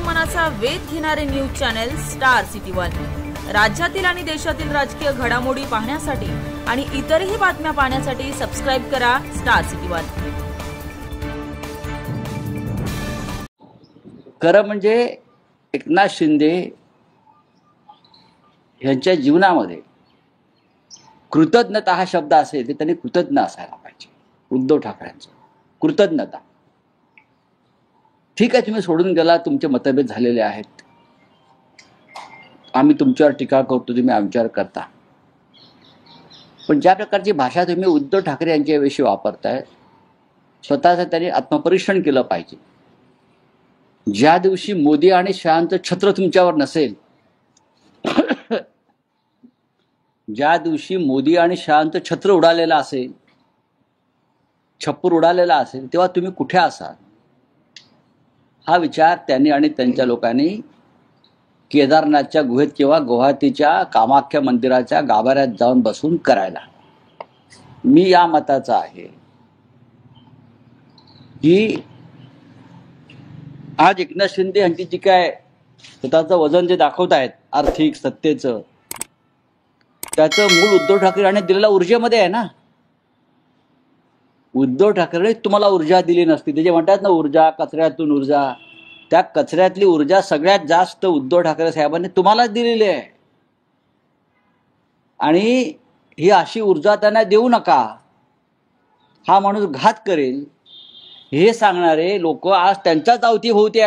मनाचा वेध घेणारे news channel star city one. राज्यातील आणि देशातील राजकीय घडामोडी पाहण्यासाठी आणि इतरही बातम्या पाहण्यासाठी सबस्क्राइब करा स्टार सिटी वन। खरं म्हणजे एकनाथ शिंदे यांच्या जीवनामध्ये कृतज्ञता हा शब्द असेल तर त्यांनी कृतज्ञ असायला पाहिजे। उद्धव ठाकरेंचं कृतज्ञता, ठीक आहे, तुम्ही सोडून गेला, तुमचे मतभेद झालेले आहेत, आम्ही तुमच्यावर टीका करतो, तुम्ही आमच्यावर करता, पण ज्या प्रकारची भाषा तुम्ही उद्धव ठाकरे यांच्याविषयी वापरताय, स्वतःचं त्यांनी आत्मपरीक्षण केलं पाहिजे। ज्या दिवशी मोदी आणि शहांचं छत्र तुमच्यावर नसेल, ज्या दिवशी मोदी आणि शहांचं छत्र उडालेलं असेल, छप्पर उडालेला असेल, तेव्हा तुम्ही कुठे असाल हा विचार त्यांनी आणि त्यांच्या लोकांनी केदारनाथच्या गुहेत किंवा गुवाहाटीच्या कामाख्या मंदिराच्या गाभाऱ्यात जाऊन बसून करायला। मी या मताचा आहे की आज एकनाथ शिंदे यांची जी काय स्वतःचं वजन जे दाखवत आहेत आर्थिक सत्तेचं, त्याचं मूळ उद्धव ठाकरे यांनी दिलेल्या ऊर्जेमध्ये आहे ना। उद्धव ठाकरे तुम्हाला ऊर्जा दिली नसती, ते जे म्हणतात ना ऊर्जा कचऱ्यातून ऊर्जा, त्या कचऱ्यातली ऊर्जा सगळ्यात जास्त उद्धव ठाकरे साहेबांनी तुम्हालाच दिलेली आहे। आणि ही अशी ऊर्जा त्यांना देऊ नका, हा माणूस घात करेल हे सांगणारे लोक आज त्यांच्याच अवतीभोवती